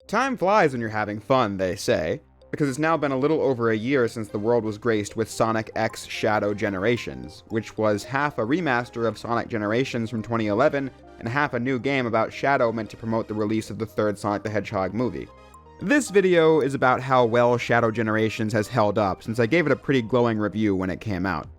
Time flies when you're having fun, they say, because it's now been a little over a year since the world was graced with Sonic X Shadow Generations, which was half a remaster of Sonic Generations from 2011 and half a new game about Shadow meant to promote the release of the third Sonic the Hedgehog movie. This video is about how well Shadow Generations has held up, since I gave it a pretty glowing review when it came out.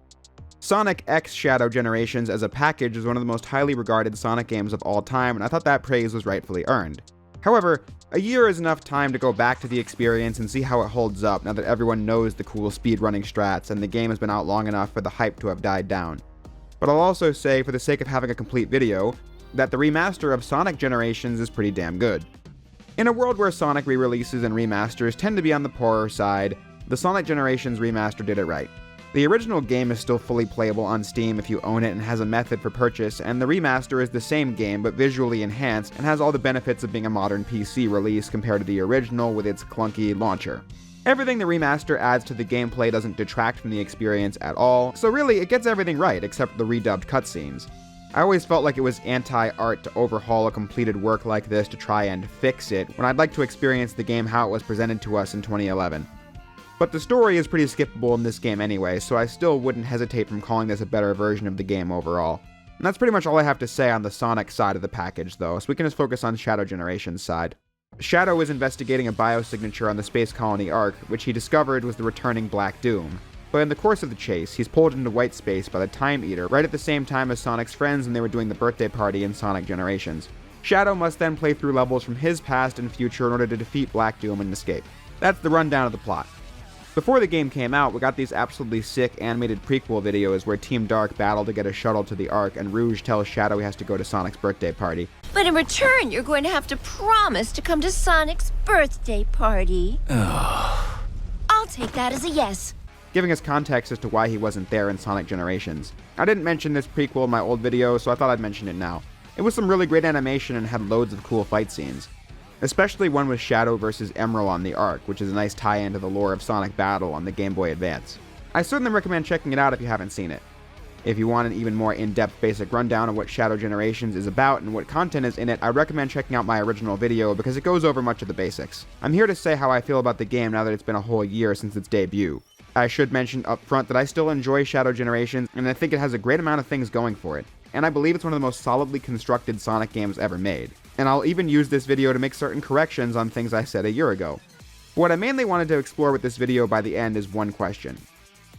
Sonic X Shadow Generations as a package is one of the most highly regarded Sonic games of all time, and I thought that praise was rightfully earned. However, a year is enough time to go back to the experience and see how it holds up now that everyone knows the cool speedrunning strats and the game has been out long enough for the hype to have died down. But I'll also say, for the sake of having a complete video, that the remaster of Sonic Generations is pretty damn good. In a world where Sonic re-releases and remasters tend to be on the poorer side, the Sonic Generations remaster did it right. The original game is still fully playable on Steam if you own it and has a method for purchase, and the remaster is the same game but visually enhanced and has all the benefits of being a modern PC release compared to the original with its clunky launcher. Everything the remaster adds to the gameplay doesn't detract from the experience at all, so really it gets everything right except the redubbed cutscenes. I always felt like it was anti-art to overhaul a completed work like this to try and fix it, when I'd like to experience the game how it was presented to us in 2011. But the story is pretty skippable in this game anyway, so I still wouldn't hesitate from calling this a better version of the game overall. And that's pretty much all I have to say on the Sonic side of the package though, so we can just focus on Shadow Generations' side. Shadow is investigating a biosignature on the space colony Ark, which he discovered was the returning Black Doom. But in the course of the chase, he's pulled into white space by the Time Eater right at the same time as Sonic's friends when they were doing the birthday party in Sonic Generations. Shadow must then play through levels from his past and future in order to defeat Black Doom and escape. That's the rundown of the plot. Before the game came out, we got these absolutely sick animated prequel videos where Team Dark battle to get a shuttle to the Ark, and Rouge tells Shadow he has to go to Sonic's birthday party. But in return, you're going to have to promise to come to Sonic's birthday party. I'll take that as a yes. Giving us context as to why he wasn't there in Sonic Generations. I didn't mention this prequel in my old video, so I thought I'd mention it now. It was some really great animation and had loads of cool fight scenes. Especially one with Shadow vs. Emerald on the Ark, which is a nice tie-in to the lore of Sonic Battle on the Game Boy Advance. I certainly recommend checking it out if you haven't seen it. If you want an even more in-depth basic rundown of what Shadow Generations is about and what content is in it, I recommend checking out my original video because it goes over much of the basics. I'm here to say how I feel about the game now that it's been a whole year since its debut. I should mention up front that I still enjoy Shadow Generations, and I think it has a great amount of things going for it. And I believe it's one of the most solidly constructed Sonic games ever made. And I'll even use this video to make certain corrections on things I said a year ago. But what I mainly wanted to explore with this video by the end is one question.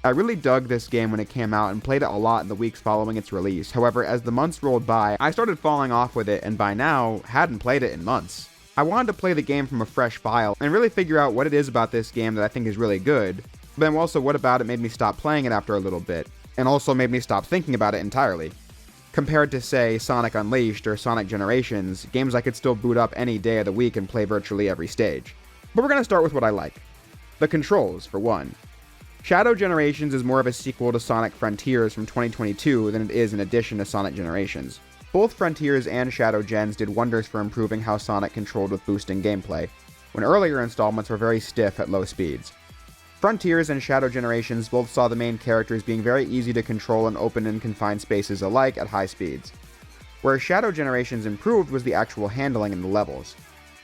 I really dug this game when it came out and played it a lot in the weeks following its release. However, as the months rolled by, I started falling off with it and by now, hadn't played it in months. I wanted to play the game from a fresh file and really figure out what it is about this game that I think is really good, but then also what about it made me stop playing it after a little bit, and also made me stop thinking about it entirely. Compared to, say, Sonic Unleashed or Sonic Generations, games I could still boot up any day of the week and play virtually every stage. But we're going to start with what I like. The controls, for one. Shadow Generations is more of a sequel to Sonic Frontiers from 2022 than it is an addition to Sonic Generations. Both Frontiers and Shadow Gens did wonders for improving how Sonic controlled with boosting gameplay, when earlier installments were very stiff at low speeds. Frontiers and Shadow Generations both saw the main characters being very easy to control in open and confined spaces alike at high speeds. Where Shadow Generations improved was the actual handling in the levels.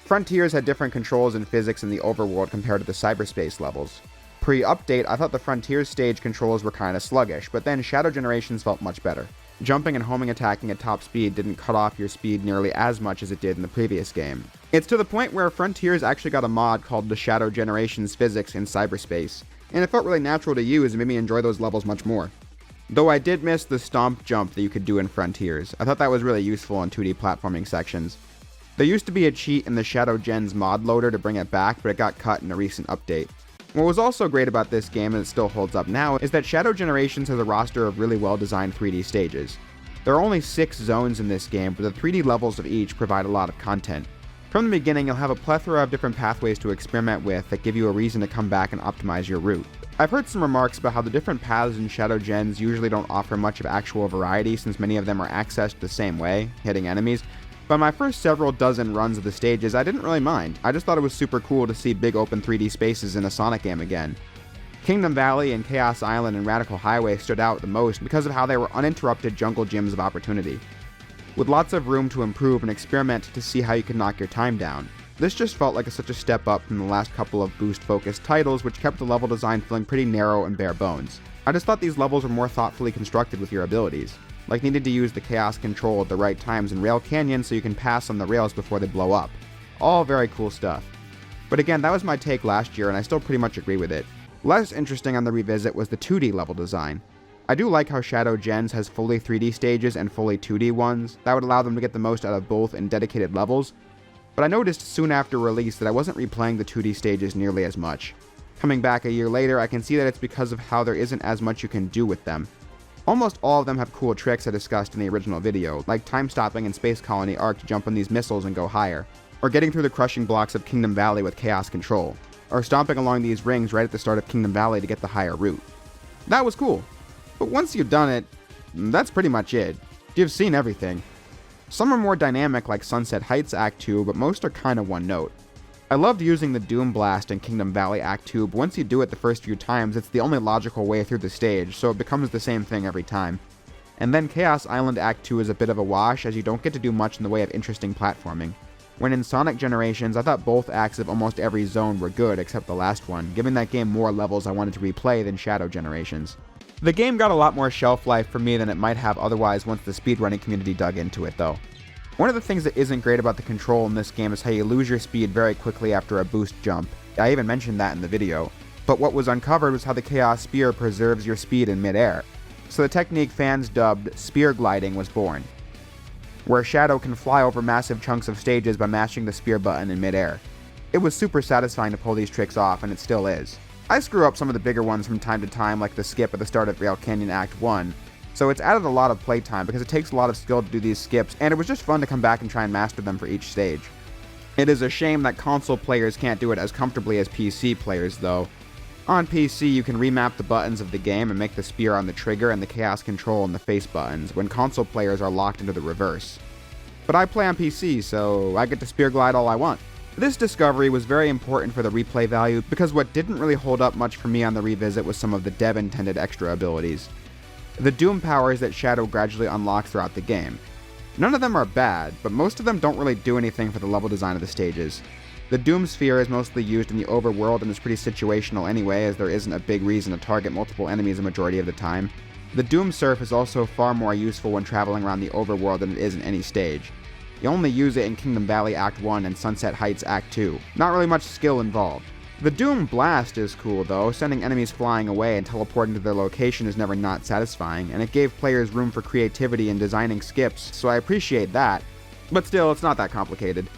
Frontiers had different controls and physics in the overworld compared to the cyberspace levels. Pre-update, I thought the Frontiers stage controls were kinda sluggish, but then Shadow Generations felt much better. Jumping and homing attacking at top speed didn't cut off your speed nearly as much as it did in the previous game. It's to the point where Frontiers actually got a mod called the Shadow Generations Physics in cyberspace, and it felt really natural to use and made me enjoy those levels much more. Though I did miss the stomp jump that you could do in Frontiers. I thought that was really useful in 2D platforming sections. There used to be a cheat in the Shadow Gens mod loader to bring it back, but it got cut in a recent update. What was also great about this game, and it still holds up now, is that Shadow Generations has a roster of really well-designed 3D stages. There are only 6 zones in this game, but the 3D levels of each provide a lot of content. From the beginning, you'll have a plethora of different pathways to experiment with that give you a reason to come back and optimize your route. I've heard some remarks about how the different paths in Shadow Gens usually don't offer much of actual variety since many of them are accessed the same way, hitting enemies, but my first several dozen runs of the stages I didn't really mind. I just thought it was super cool to see big open 3D spaces in a Sonic game again. Kingdom Valley and Chaos Island and Radical Highway stood out the most because of how they were uninterrupted jungle gyms of opportunity. with lots of room to improve and experiment to see how you can knock your time down. This just felt like such a step up from the last couple of boost-focused titles, which kept the level design feeling pretty narrow and bare bones. I just thought these levels were more thoughtfully constructed with your abilities, like needing to use the Chaos Control at the right times in Rail Canyon so you can pass on the rails before they blow up. All very cool stuff. But again, that was my take last year, and I still pretty much agree with it. Less interesting on the revisit was the 2D level design. I do like how Shadow Gens has fully 3D stages and fully 2D ones. That would allow them to get the most out of both in dedicated levels, but I noticed soon after release that I wasn't replaying the 2D stages nearly as much. Coming back a year later, I can see that it's because of how there isn't as much you can do with them. Almost all of them have cool tricks I discussed in the original video, like time-stopping in Space Colony Arc to jump on these missiles and go higher, or getting through the crushing blocks of Kingdom Valley with Chaos Control, or stomping along these rings right at the start of Kingdom Valley to get the higher route. That was cool. But once you've done it, that's pretty much it. You've seen everything. Some are more dynamic like Sunset Heights Act 2, but most are kinda one note. I loved using the Doom Blast in Kingdom Valley Act 2, but once you do it the first few times, it's the only logical way through the stage, so it becomes the same thing every time. And then Chaos Island Act 2 is a bit of a wash, as you don't get to do much in the way of interesting platforming. When in Sonic Generations, I thought both acts of almost every zone were good except the last one, giving that game more levels I wanted to replay than Shadow Generations. The game got a lot more shelf life for me than it might have otherwise once the speedrunning community dug into it though. One of the things that isn't great about the control in this game is how you lose your speed very quickly after a boost jump. I even mentioned that in the video. But what was uncovered was how the Chaos Spear preserves your speed in midair. So the technique fans dubbed spear gliding was born, where Shadow can fly over massive chunks of stages by mashing the spear button in midair. It was super satisfying to pull these tricks off, and it still is. I screw up some of the bigger ones from time to time, like the skip at the start of Rail Canyon Act 1, so it's added a lot of playtime because it takes a lot of skill to do these skips, and it was just fun to come back and try and master them for each stage. It is a shame that console players can't do it as comfortably as PC players, though. On PC, you can remap the buttons of the game and make the spear on the trigger and the Chaos Control on the face buttons, when console players are locked into the reverse. But I play on PC, so I get to spear glide all I want. This discovery was very important for the replay value because what didn't really hold up much for me on the revisit was some of the dev-intended extra abilities. The Doom powers that Shadow gradually unlocks throughout the game. None of them are bad, but most of them don't really do anything for the level design of the stages. The Doom Sphere is mostly used in the overworld and is pretty situational anyway, as there isn't a big reason to target multiple enemies a majority of the time. The Doom Surf is also far more useful when traveling around the overworld than it is in any stage. You only use it in Kingdom Valley Act 1 and Sunset Heights Act 2. Not really much skill involved. The Doom Blast is cool though, sending enemies flying away and teleporting to their location is never not satisfying, and it gave players room for creativity in designing skips, so I appreciate that. But still, it's not that complicated.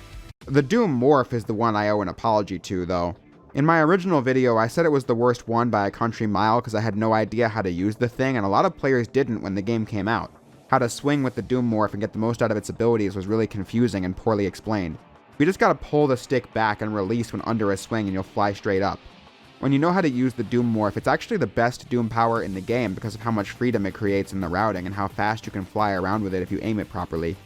The Doom Morph is the one I owe an apology to though. In my original video, I said it was the worst one by a country mile because I had no idea how to use the thing, and a lot of players didn't when the game came out. How to swing with the Doom Morph and get the most out of its abilities was really confusing and poorly explained. You just gotta pull the stick back and release when under a swing and you'll fly straight up. When you know how to use the Doom Morph, it's actually the best Doom power in the game because of how much freedom it creates in the routing and how fast you can fly around with it if you aim it properly.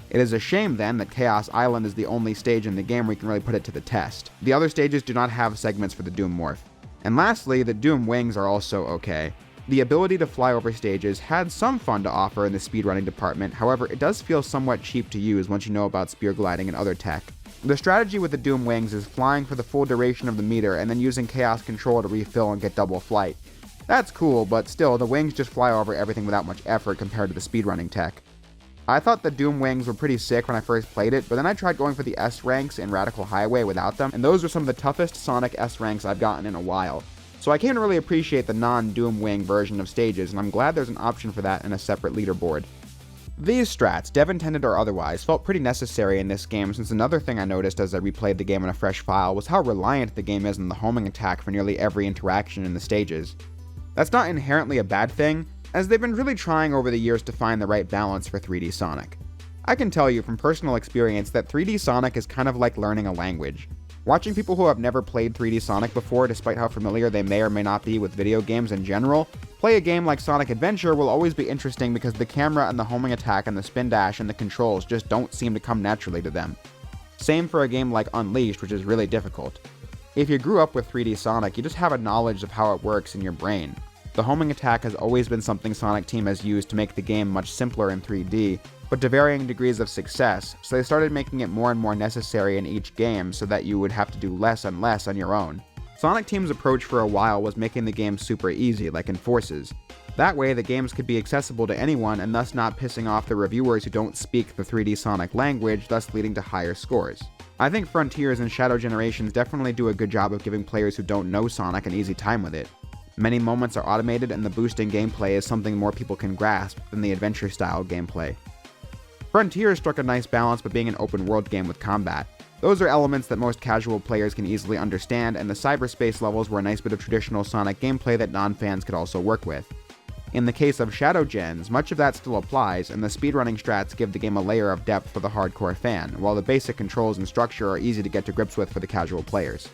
It is a shame then that Chaos Island is the only stage in the game where you can really put it to the test. The other stages do not have segments for the Doom Morph. And lastly, the Doom Wings are also okay. The ability to fly over stages had some fun to offer in the speedrunning department, however it does feel somewhat cheap to use once you know about spear gliding and other tech. The strategy with the Doom Wings is flying for the full duration of the meter and then using Chaos Control to refill and get double flight. That's cool, but still, the wings just fly over everything without much effort compared to the speedrunning tech. I thought the Doom Wings were pretty sick when I first played it, but then I tried going for the S ranks in Radical Highway without them, and those were some of the toughest Sonic S ranks I've gotten in a while. So I came to really appreciate the non-Doom Wing version of stages, and I'm glad there's an option for that in a separate leaderboard. These strats, dev intended or otherwise, felt pretty necessary in this game, since another thing I noticed as I replayed the game in a fresh file was how reliant the game is on the homing attack for nearly every interaction in the stages. That's not inherently a bad thing, as they've been really trying over the years to find the right balance for 3D Sonic. I can tell you from personal experience that 3D Sonic is kind of like learning a language. Watching people who have never played 3D Sonic before, despite how familiar they may or may not be with video games in general, play a game like Sonic Adventure will always be interesting because the camera and the homing attack and the spin dash and the controls just don't seem to come naturally to them. Same for a game like Unleashed, which is really difficult. If you grew up with 3D Sonic, you just have a knowledge of how it works in your brain. The homing attack has always been something Sonic Team has used to make the game much simpler in 3D, but to varying degrees of success, so they started making it more and more necessary in each game so that you would have to do less and less on your own. Sonic Team's approach for a while was making the game super easy, like in Forces. That way, the games could be accessible to anyone and thus not pissing off the reviewers who don't speak the 3D Sonic language, thus leading to higher scores. I think Frontiers and Shadow Generations definitely do a good job of giving players who don't know Sonic an easy time with it. Many moments are automated and the boosting gameplay is something more people can grasp than the adventure-style gameplay. Frontiers struck a nice balance by being an open-world game with combat. Those are elements that most casual players can easily understand, and the cyberspace levels were a nice bit of traditional Sonic gameplay that non-fans could also work with. In the case of Shadow Gens, much of that still applies, and the speedrunning strats give the game a layer of depth for the hardcore fan, while the basic controls and structure are easy to get to grips with for the casual players.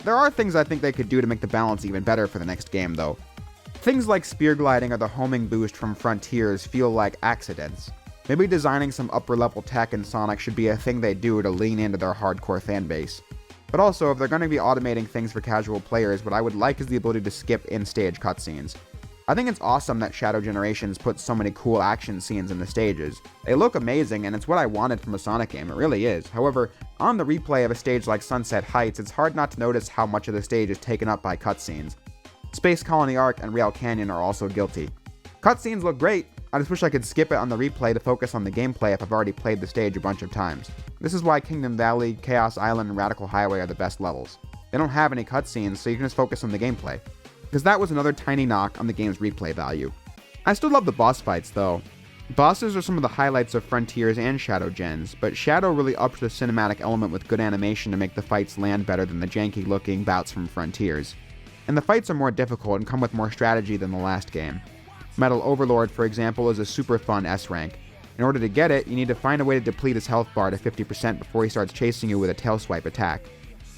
There are things I think they could do to make the balance even better for the next game, though. Things like spear gliding or the homing boost from Frontiers feel like accidents. Maybe designing some upper-level tech in Sonic should be a thing they do to lean into their hardcore fanbase. But also, if they're going to be automating things for casual players, what I would like is the ability to skip in-stage cutscenes. I think it's awesome that Shadow Generations puts so many cool action scenes in the stages. They look amazing, and it's what I wanted from a Sonic game, it really is. However, on the replay of a stage like Sunset Heights, it's hard not to notice how much of the stage is taken up by cutscenes. Space Colony Arc and Rail Canyon are also guilty. Cutscenes look great, I just wish I could skip it on the replay to focus on the gameplay if I've already played the stage a bunch of times. This is why Kingdom Valley, Chaos Island, and Radical Highway are the best levels. They don't have any cutscenes, so you can just focus on the gameplay. Because that was another tiny knock on the game's replay value. I still love the boss fights though. Bosses are some of the highlights of Frontiers and Shadow Gens, but Shadow really upped the cinematic element with good animation to make the fights land better than the janky looking bouts from Frontiers. And the fights are more difficult and come with more strategy than the last game. Metal Overlord, for example, is a super fun S rank. In order to get it, you need to find a way to deplete his health bar to 50% before he starts chasing you with a tail swipe attack.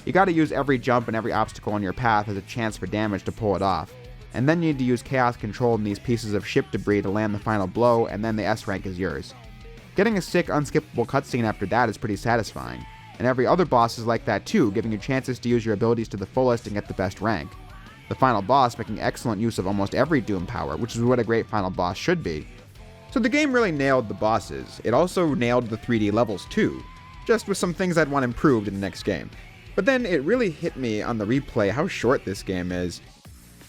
You gotta use every jump and every obstacle on your path as a chance for damage to pull it off. And then you need to use Chaos Control in these pieces of ship debris to land the final blow, and then the S rank is yours. Getting a sick, unskippable cutscene after that is pretty satisfying. And every other boss is like that too, giving you chances to use your abilities to the fullest and get the best rank. The final boss making excellent use of almost every Doom power, which is what a great final boss should be. So the game really nailed the bosses. It also nailed the 3D levels too, just with some things I'd want improved in the next game. But then it really hit me on the replay how short this game is.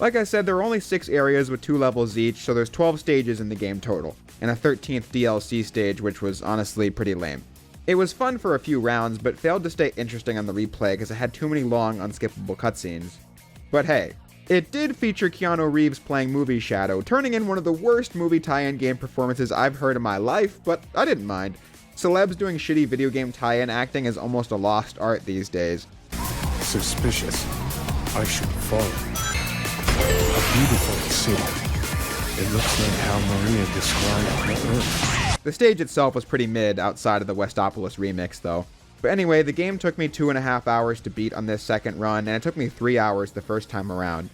Like I said, there are only 6 areas with 2 levels each, so there's 12 stages in the game total, and a 13th DLC stage, which was honestly pretty lame. It was fun for a few rounds, but failed to stay interesting on the replay because it had too many long, unskippable cutscenes. But hey, it did feature Keanu Reeves playing Movie Shadow, turning in one of the worst movie tie-in game performances I've heard in my life, but I didn't mind. Celebs doing shitty video game tie-in acting is almost a lost art these days. Suspicious. I should follow. A beautiful city. It looks like how Maria described the Earth. The stage itself was pretty mid outside of the Westopolis remix though. But anyway, the game took me 2.5 hours to beat on this second run, and it took me 3 hours the first time around.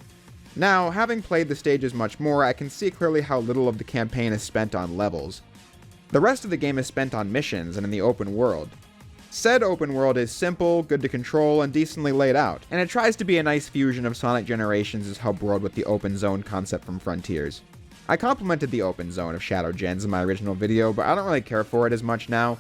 Now, having played the stages much more, I can see clearly how little of the campaign is spent on levels. The rest of the game is spent on missions and in the open world. Said open world is simple, good to control, and decently laid out, and it tries to be a nice fusion of Sonic Generations' hub world with the open zone concept from Frontiers. I complimented the open zone of Shadow Gens in my original video, but I don't really care for it as much now.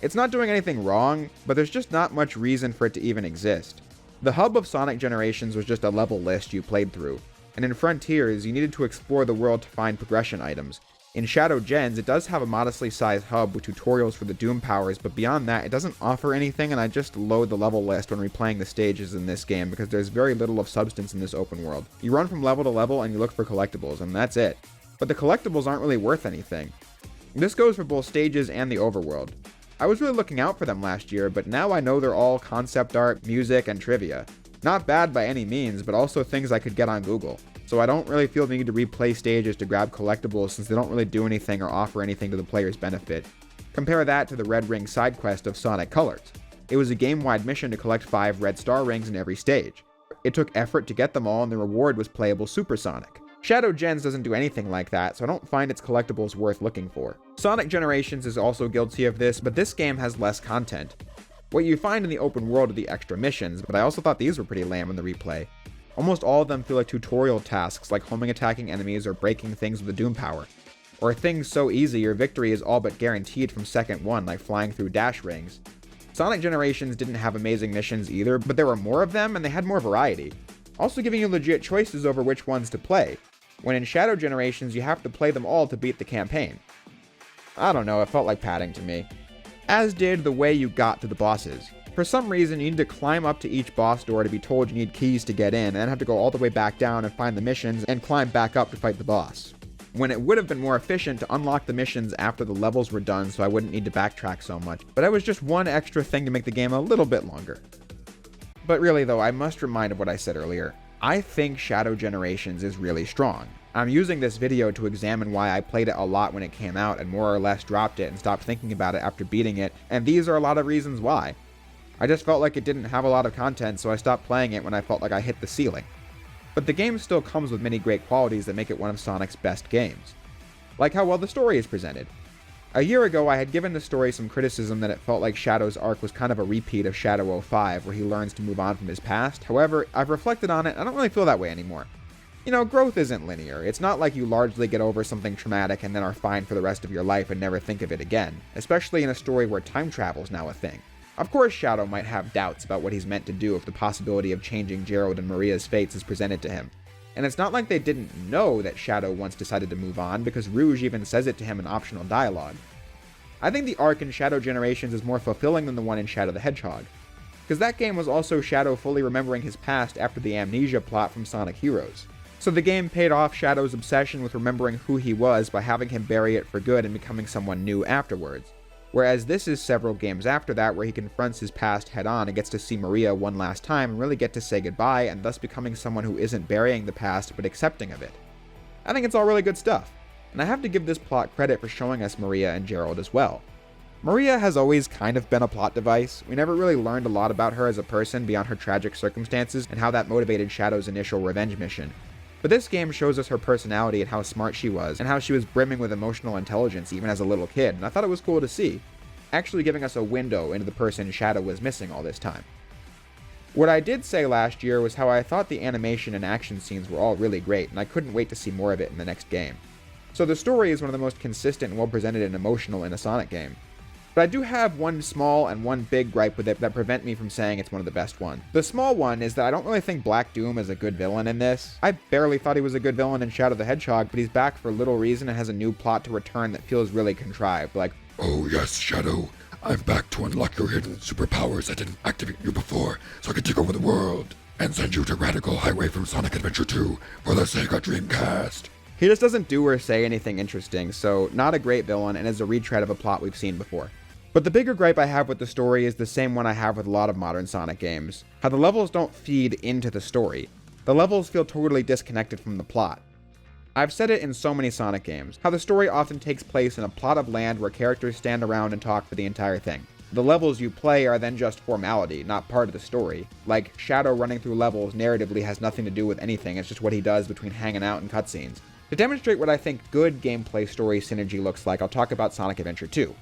It's not doing anything wrong, but there's just not much reason for it to even exist. The hub of Sonic Generations was just a level list you played through, and in Frontiers, you needed to explore the world to find progression items. In Shadow Gens, it does have a modestly sized hub with tutorials for the Doom powers, but beyond that, it doesn't offer anything, and I just load the level list when replaying the stages in this game because there's very little of substance in this open world. You run from level to level and you look for collectibles, and that's it. But the collectibles aren't really worth anything. This goes for both stages and the overworld. I was really looking out for them last year, but now I know they're all concept art, music, and trivia. Not bad by any means, but also things I could get on Google. So I don't really feel the need to replay stages to grab collectibles since they don't really do anything or offer anything to the player's benefit. Compare that to the Red Ring side quest of Sonic Colors. It was a game-wide mission to collect 5 red star rings in every stage. It took effort to get them all, and the reward was playable Super Sonic. Shadow Gens doesn't do anything like that, so I don't find its collectibles worth looking for. Sonic Generations is also guilty of this, but this game has less content. What you find in the open world are the extra missions, but I also thought these were pretty lame in the replay. Almost all of them feel like tutorial tasks, like homing attacking enemies or breaking things with the Doom power. or things so easy your victory is all but guaranteed from second one, like flying through dash rings. Sonic Generations didn't have amazing missions either, but there were more of them and they had more variety, also giving you legit choices over which ones to play, when in Shadow Generations you have to play them all to beat the campaign. I don't know, it felt like padding to me. As did the way you got to the bosses. For some reason, you need to climb up to each boss door to be told you need keys to get in, and then have to go all the way back down and find the missions and climb back up to fight the boss, when it would have been more efficient to unlock the missions after the levels were done so I wouldn't need to backtrack so much, but that was just one extra thing to make the game a little bit longer. But really though, I must remind of what I said earlier. I think Shadow Generations is really strong. I'm using this video to examine why I played it a lot when it came out and more or less dropped it and stopped thinking about it after beating it, and these are a lot of reasons why. I just felt like it didn't have a lot of content, so I stopped playing it when I felt like I hit the ceiling. But the game still comes with many great qualities that make it one of Sonic's best games. Like how well the story is presented. A year ago, I had given the story some criticism that it felt like Shadow's arc was kind of a repeat of Shadow 05, where he learns to move on from his past. However, I've reflected on it, and I don't really feel that way anymore. You know, growth isn't linear. It's not like you largely get over something traumatic and then are fine for the rest of your life and never think of it again, especially in a story where time travel's now a thing. Of course, Shadow might have doubts about what he's meant to do if the possibility of changing Gerald and Maria's fates is presented to him. And it's not like they didn't know that Shadow once decided to move on, because Rouge even says it to him in optional dialogue. I think the arc in Shadow Generations is more fulfilling than the one in Shadow the Hedgehog, because that game was also Shadow fully remembering his past after the amnesia plot from Sonic Heroes. So the game paid off Shadow's obsession with remembering who he was by having him bury it for good and becoming someone new afterwards. Whereas this is several games after that where he confronts his past head-on and gets to see Maria one last time and really get to say goodbye, and thus becoming someone who isn't burying the past but accepting of it. I think it's all really good stuff, and I have to give this plot credit for showing us Maria and Gerald as well. Maria has always kind of been a plot device. We never really learned a lot about her as a person beyond her tragic circumstances and how that motivated Shadow's initial revenge mission. But this game shows us her personality and how smart she was, and how she was brimming with emotional intelligence even as a little kid, and I thought it was cool to see, actually giving us a window into the person Shadow was missing all this time. What I did say last year was how I thought the animation and action scenes were all really great, and I couldn't wait to see more of it in the next game. So the story is one of the most consistent and well presented and emotional in a Sonic game. But I do have one small and one big gripe with it that prevent me from saying it's one of the best ones. The small one is that I don't really think Black Doom is a good villain in this. I barely thought he was a good villain in Shadow the Hedgehog, but he's back for little reason and has a new plot to return that feels really contrived, like, "Oh yes, Shadow, I'm back to unlock your hidden superpowers. I didn't activate you before, so I could take over the world and send you to Radical Highway from Sonic Adventure 2 for the Sega Dreamcast." He just doesn't do or say anything interesting, so not a great villain and is a retread of a plot we've seen before. But the bigger gripe I have with the story is the same one I have with a lot of modern Sonic games. How the levels don't feed into the story. The levels feel totally disconnected from the plot. I've said it in so many Sonic games, how the story often takes place in a plot of land where characters stand around and talk for the entire thing. The levels you play are then just formality, not part of the story. Like, Shadow running through levels narratively has nothing to do with anything, it's just what he does between hanging out and cutscenes. To demonstrate what I think good gameplay story synergy looks like, I'll talk about Sonic Adventure 2.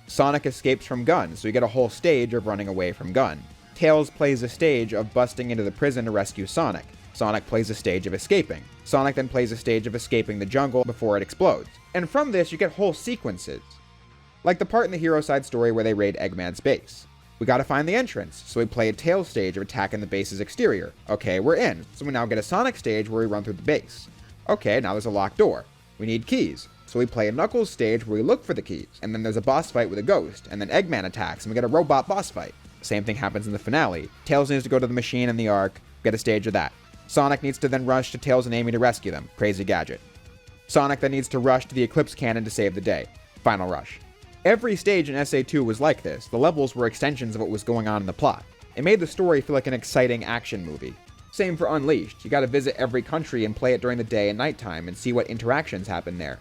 Sonic escapes from Gun, so you get a whole stage of running away from Gun. Tails plays a stage of busting into the prison to rescue Sonic. Sonic plays a stage of escaping. Sonic then plays a stage of escaping the jungle before it explodes. And from this, you get whole sequences. Like the part in the Hero Side story where they raid Eggman's base. We gotta find the entrance, so we play a Tails stage of attacking the base's exterior. Okay, we're in, so we now get a Sonic stage where we run through the base. Okay, now there's a locked door. We need keys. So we play a Knuckles stage where we look for the keys, and then there's a boss fight with a ghost, and then Eggman attacks, and we get a robot boss fight. Same thing happens in the finale. Tails needs to go to the machine in the Ark, get a stage of that. Sonic needs to then rush to Tails and Amy to rescue them. Crazy gadget. Sonic then needs to rush to the Eclipse Cannon to save the day. Final rush. Every stage in SA2 was like this. The levels were extensions of what was going on in the plot. It made the story feel like an exciting action movie. Same for Unleashed. You gotta visit every country and play it during the day and nighttime and see what interactions happen there.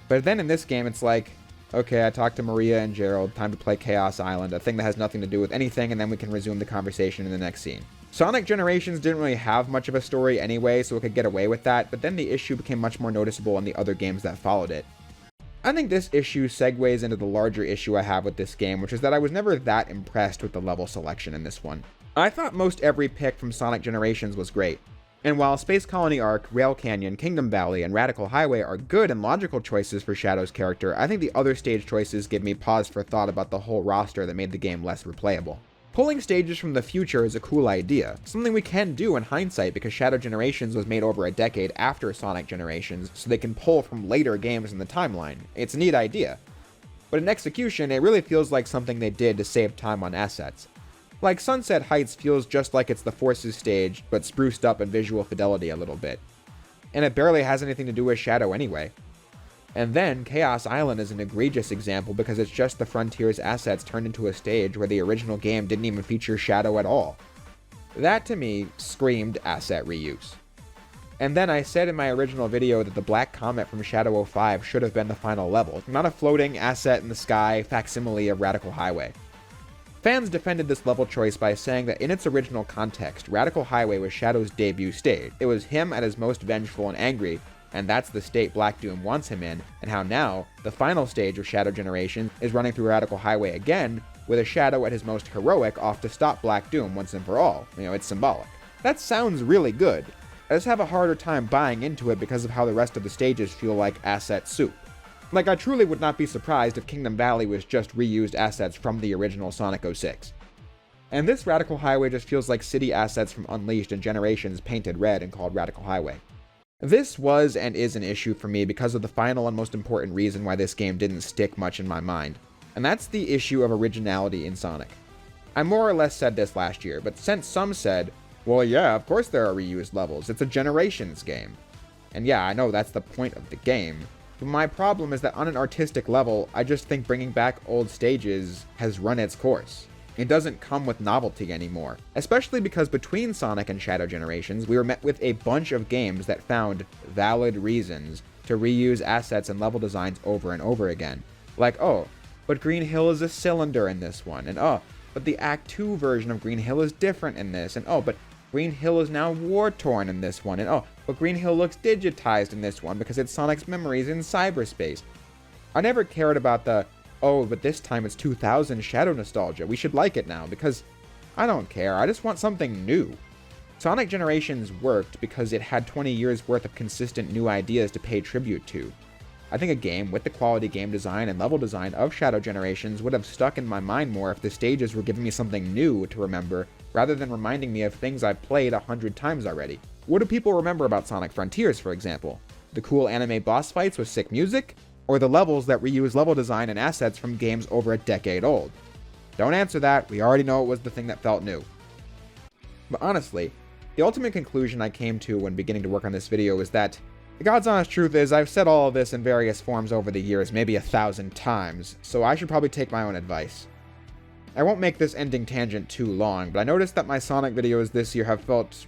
But then in this game, it's like, okay, I talked to Maria and Gerald, time to play Chaos Island, a thing that has nothing to do with anything, and then we can resume the conversation in the next scene. Sonic Generations didn't really have much of a story anyway, so it could get away with that, but then the issue became much more noticeable in the other games that followed it. I think this issue segues into the larger issue I have with this game, which is that I was never that impressed with the level selection in this one. I thought most every pick from Sonic Generations was great. And while Space Colony Arc, Rail Canyon, Kingdom Valley, and Radical Highway are good and logical choices for Shadow's character, I think the other stage choices give me pause for thought about the whole roster that made the game less replayable. Pulling stages from the future is a cool idea, something we can do in hindsight because Shadow Generations was made over a decade after Sonic Generations, so they can pull from later games in the timeline. It's a neat idea. But in execution, it really feels like something they did to save time on assets. Like, Sunset Heights feels just like it's the Forces stage, but spruced up in visual fidelity a little bit. And it barely has anything to do with Shadow anyway. And then, Chaos Island is an egregious example because it's just the Frontiers assets turned into a stage where the original game didn't even feature Shadow at all. That, to me, screamed asset reuse. And then I said in my original video that the Black Comet from Shadow 05 should have been the final level, not a floating asset in the sky facsimile of Radical Highway. Fans defended this level choice by saying that in its original context, Radical Highway was Shadow's debut stage. It was him at his most vengeful and angry, and that's the state Black Doom wants him in, and how now, the final stage of Shadow Generation is running through Radical Highway again, with a Shadow at his most heroic off to stop Black Doom once and for all. It's symbolic. That sounds really good. I just have a harder time buying into it because of how the rest of the stages feel like asset soup. Like, I truly would not be surprised if Kingdom Valley was just reused assets from the original Sonic 06. And this Radical Highway just feels like city assets from Unleashed and Generations painted red and called Radical Highway. This was and is an issue for me because of the final and most important reason why this game didn't stick much in my mind, and that's the issue of originality in Sonic. I more or less said this last year, but since some said, well yeah, of course there are reused levels, it's a Generations game. And yeah, I know that's the point of the game, but my problem is that on an artistic level, I just think bringing back old stages has run its course. It doesn't come with novelty anymore, especially because between Sonic and Shadow Generations, we were met with a bunch of games that found valid reasons to reuse assets and level designs over and over again. Like, oh, but Green Hill is a cylinder in this one, and oh, but the Act 2 version of Green Hill is different in this, and oh, but Green Hill is now war-torn in this one, and oh, but Green Hill looks digitized in this one because it's Sonic's memories in cyberspace. I never cared about the, oh, but this time it's 2000 Shadow nostalgia, we should like it now, because I don't care, I just want something new. Sonic Generations worked because it had 20 years worth of consistent new ideas to pay tribute to. I think a game with the quality game design and level design of Shadow Generations would have stuck in my mind more if the stages were giving me something new to remember, rather than reminding me of things I've played 100 times already. What do people remember about Sonic Frontiers, for example? The cool anime boss fights with sick music? Or the levels that reuse level design and assets from games over a decade old? Don't answer that, we already know it was the thing that felt new. But honestly, the ultimate conclusion I came to when beginning to work on this video is that the God's honest truth is I've said all of this in various forms over the years, maybe 1,000 times, so I should probably take my own advice. I won't make this ending tangent too long, but I noticed that my Sonic videos this year have felt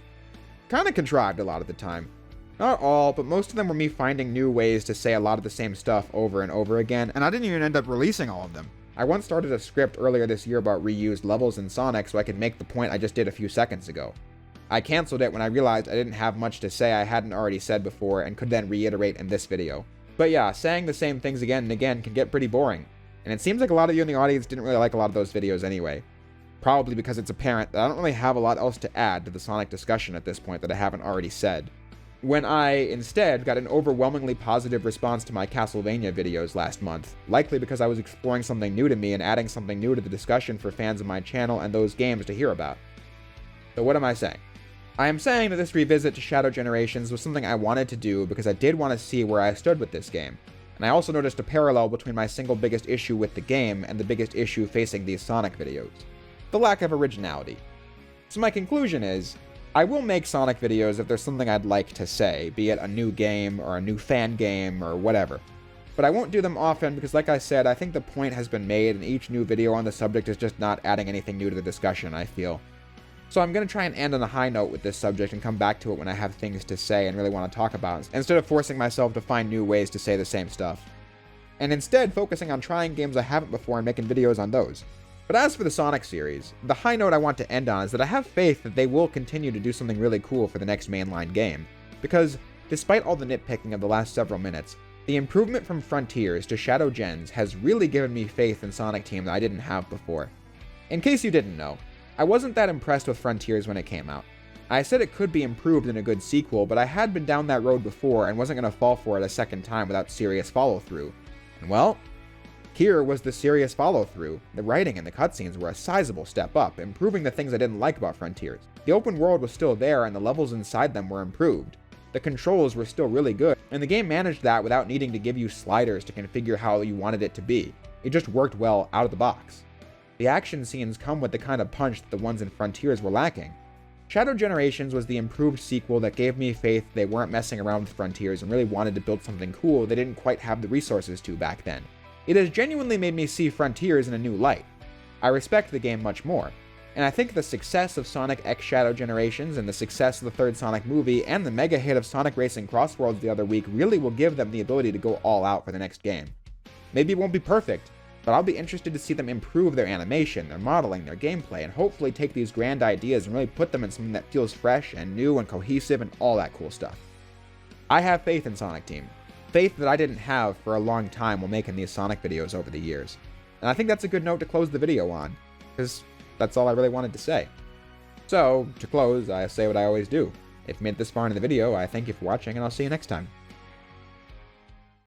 kinda contrived a lot of the time. Not all, but most of them were me finding new ways to say a lot of the same stuff over and over again, and I didn't even end up releasing all of them. I once started a script earlier this year about reused levels in Sonic so I could make the point I just did a few seconds ago. I canceled it when I realized I didn't have much to say I hadn't already said before and could then reiterate in this video. But yeah, saying the same things again and again can get pretty boring, and it seems like a lot of you in the audience didn't really like a lot of those videos anyway. Probably because it's apparent that I don't really have a lot else to add to the Sonic discussion at this point that I haven't already said. When I, instead, got an overwhelmingly positive response to my Castlevania videos last month, likely because I was exploring something new to me and adding something new to the discussion for fans of my channel and those games to hear about. So what am I saying? I am saying that this revisit to Shadow Generations was something I wanted to do because I did want to see where I stood with this game, and I also noticed a parallel between my single biggest issue with the game and the biggest issue facing these Sonic videos: the lack of originality. So my conclusion is, I will make Sonic videos if there's something I'd like to say, be it a new game or a new fan game or whatever. But I won't do them often because, like I said, I think the point has been made and each new video on the subject is just not adding anything new to the discussion, I feel. So I'm going to try and end on a high note with this subject and come back to it when I have things to say and really want to talk about, instead of forcing myself to find new ways to say the same stuff. And instead focusing on trying games I haven't before and making videos on those. But as for the Sonic series, the high note I want to end on is that I have faith that they will continue to do something really cool for the next mainline game, because, despite all the nitpicking of the last several minutes, the improvement from Frontiers to Shadow Gens has really given me faith in Sonic Team that I didn't have before. In case you didn't know, I wasn't that impressed with Frontiers when it came out. I said it could be improved in a good sequel, but I had been down that road before and wasn't going to fall for it a second time without serious follow-through. And well, here was the serious follow-through. The writing and the cutscenes were a sizable step up, improving the things I didn't like about Frontiers. The open world was still there and the levels inside them were improved. The controls were still really good, and the game managed that without needing to give you sliders to configure how you wanted it to be. It just worked well out of the box. The action scenes come with the kind of punch that the ones in Frontiers were lacking. Shadow Generations was the improved sequel that gave me faith they weren't messing around with Frontiers and really wanted to build something cool they didn't quite have the resources to back then. It has genuinely made me see Frontiers in a new light. I respect the game much more, and I think the success of Sonic X Shadow Generations and the success of the third Sonic movie and the mega hit of Sonic Racing Cross Worlds the other week really will give them the ability to go all out for the next game. Maybe it won't be perfect, but I'll be interested to see them improve their animation, their modeling, their gameplay, and hopefully take these grand ideas and really put them in something that feels fresh and new and cohesive and all that cool stuff. I have faith in Sonic Team. Faith that I didn't have for a long time while making these Sonic videos over the years. And I think that's a good note to close the video on, because that's all I really wanted to say. So, to close, I say what I always do. If you made it this far into the video, I thank you for watching, and I'll see you next time.